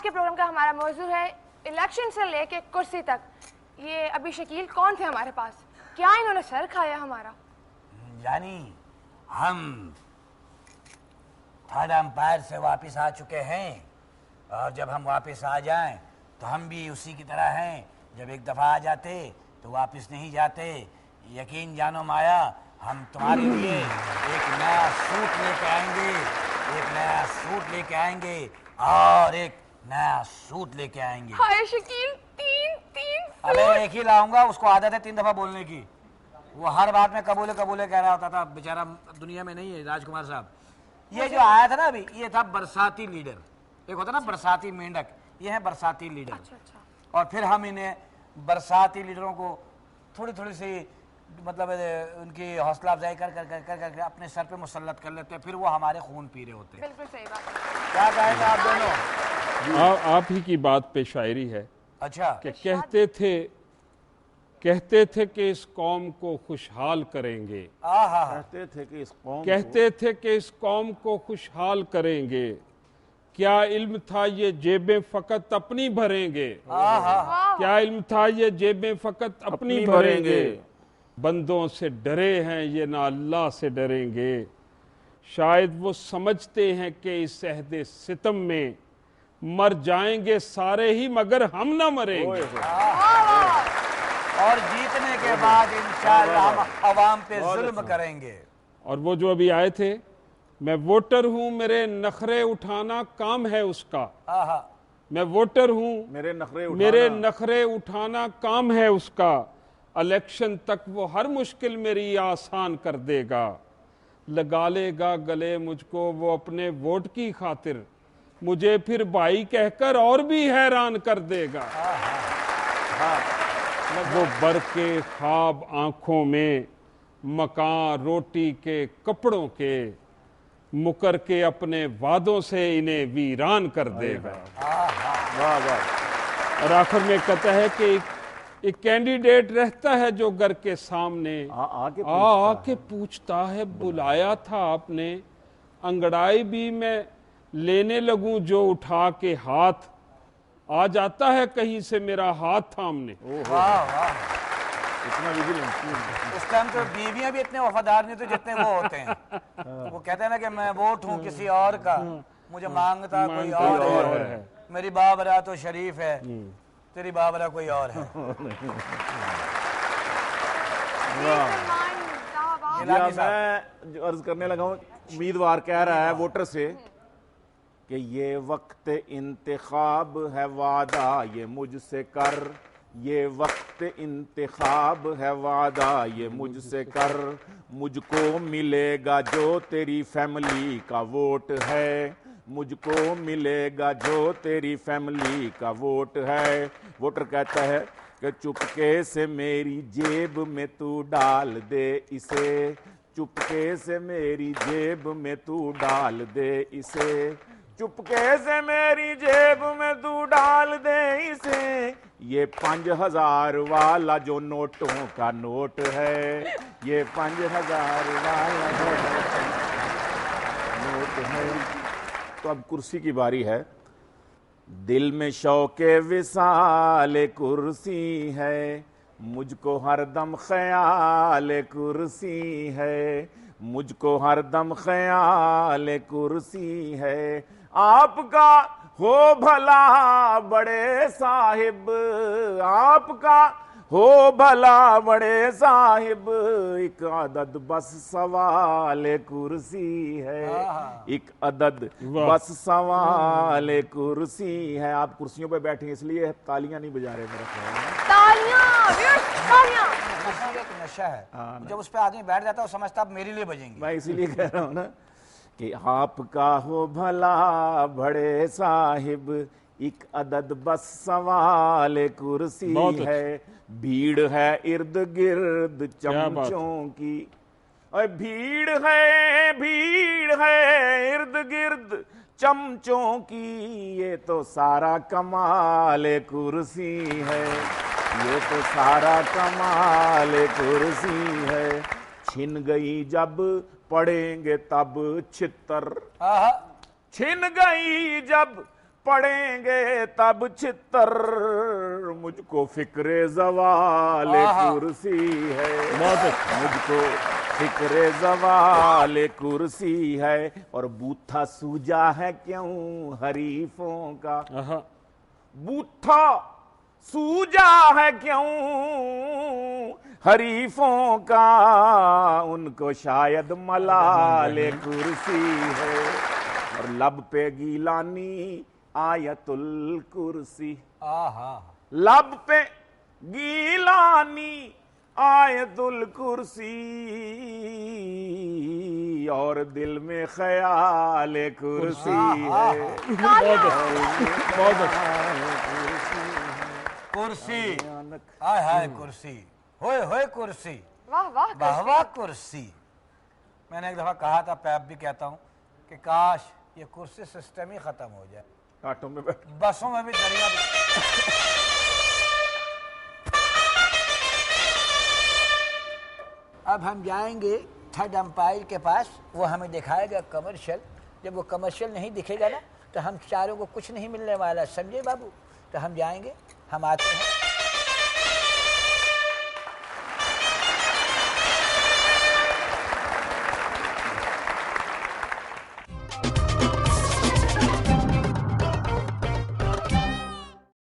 आज के प्रोग्राम का हमारा मौजू है इलेक्शन से लेके कुर्सी तक। ये अभी शकील कौन थे हमारे पास, क्या इन्होंने सर खाया हमारा? यानी हम थर्ड एम्पायर से वापस आ चुके हैं और जब हम वापस आ जाएं तो हम भी उसी की तरह हैं। जब एक दफ़ा आ जाते तो वापस नहीं जाते। यकीन जानो माया, हम तुम्हारे लिए एक नया सूट लेके आएंगे, एक नया सूट लेके आएंगे और एक नया सूट लेके आएंगे। हाय शकील, तीन सूट। अबे एक ही लाऊंगा, उसको आदत है 3 दफ़ा बोलने की। वो हर बात में कबूले कबूले कह रहा होता था, बेचारा दुनिया में नहीं है राजकुमार साहब। ये जो आया था ना अभी, ये था बरसाती लीडर। एक होता ना बरसाती मेंढक, ये है बरसाती लीडर। अच्छा। और फिर हम इन्हें बरसाती लीडरों को थोड़ी थोड़ी सी मतलब उनकी हौसला अफजाई कर कर कर कर कर अपने सर पे मुसल्लत कर लेते हैं, फिर वो हमारे खून पी रहे होते हैं। बिल्कुल सही बात है। क्या कहेंगे आप दोनों? आप ही की बात पे शायरी है। अच्छा, कि कहते थे कि इस कौम को खुशहाल करेंगे, कहते थे कि इस कौम को खुशहाल करेंगे। क्या इल्म था ये जेबें फकत अपनी भरेंगे, क्या इल्म था ये जेबें फकत अपनी भरेंगे। बंदों से डरे हैं ये ना अल्लाह से डरेंगे। शायद वो समझते हैं कि इस अहदे सितम में मर जाएंगे सारे ही मगर हम ना मरेंगे। और जीतने के बाद इंशाअल्लाह हम अवाम पे जुल्म करेंगे। और वो जो अभी आए थे, मैं वोटर हूँ मेरे नखरे उठाना काम है उसका। मैं वोटर हूँ मेरे नखरे उठाना काम है उसका। इलेक्शन तक वो हर मुश्किल मेरी आसान कर देगा। लगा लेगा गले मुझको वो अपने वोट की खातिर, मुझे फिर भाई कहकर और भी हैरान कर देगा। वो बर के ख्वाब आंखों में, मकान रोटी के कपड़ों के, मुकर के अपने वादों से इन्हें वीरान कर देगा। और आखिर में कहता है कि एक कैंडिडेट रहता है जो घर के सामने आके पूछता है, बुलाया था आपने? अंगड़ाई भी मैं लेने लगूं जो उठा के हाथ, आ जाता है कहीं से मेरा हाथ थामने। इतना विजिलेंस। उस टाइम तो बीवियां भी इतने वफादार नहीं थे जितने वो होते हैं। वो कहते हैं ना कि मैं वोट हूँ किसी और का, मुझे मांगता कोई और है। मेरी बाबरा तो शरीफ है, तेरी बाबरा कोई और है। मैं जो अर्ज करने लगा हूँ, उम्मीदवार कह रहा है वोटर से कि ये वक्त इंतखाब है वादा ये मुझसे कर, ये वक्त इंतखाब है वादा ये मुझसे कर। मुझको मिलेगा जो तेरी फैमिली का वोट है, मुझको मिलेगा जो तेरी फैमिली का वोट है। वोटर कहता है कि चुपके से मेरी जेब में तू डाल दे इसे, चुपके से मेरी जेब में तू डाल दे इसे, चुपके से मेरी जेब में तू डाल दे इसे। ये 5000 वाला जो नोटों का नोट है, ये 5000 वाला नोट है। तो अब कुर्सी की बारी है। दिल में शौके विसाल कुर्सी है, मुझको हरदम ख्याल कुर्सी है, मुझको हरदम ख्याल कुर्सी है। आपका हो भला बड़े साहिब, आपका हो भला बड़े साहिब, एक अदद बस सवाल कुर्सी है, एक अदद बस सवाल कुर्सी है। आप कुर्सियों पे बैठे इसलिए तालियां नहीं बजा रहे मेरा ख्याल है। तालियां एक नशा है, जब उस पे आदमी बैठ जाता है वो समझता अब मेरे लिए बजेंगे। मैं इसीलिए कह रहा हूँ ना कि आपका हो भला बड़े साहिब, एक अदद बस सवाल कुर्सी है। भीड़ है इर्द गिर्द चमचों की, और भीड़ है इर्द गिर्द चमचों की, ये तो सारा कमाल कुर्सी है, ये तो सारा कमाल कुर्सी है। छिन गई जब पढ़ेंगे तब छितर, छिन गई जब पढ़ेंगे तब छितर, मुझको फिक्रे ज़वाले कुर्सी है, मुझको फिक्रे ज़वाले कुर्सी है, और बूथा सूजा है क्यों हरीफों का, बूथा सूजा है क्यों हरीफों का, उनको शायद मलाले कुर्सी है, और लब पे गीलानी आयतुल कुर्सी, लब पे गीलानी आयतुल कुर्सी, और दिल में ख्याल कुर्सी है। कुर्सी, हाय हाय कुर्सी, होए कुर्सी, वाह वाह वाह वाह कुर्सी। मैंने एक दफा कहा था, पैप भी कहता हूँ कि काश ये कुर्सी सिस्टम ही खत्म हो जाए, ऑटो में बैठ, बसों में भी दरिया भी। अब हम जाएंगे थर्ड अंपायर के पास, वो हमें दिखाएगा कमर्शियल। जब वो कमर्शियल नहीं दिखेगा ना, तो हम चारों को कुछ नहीं मिलने वाला, समझे बाबू। तो हम जाएंगे, हम आते हैं।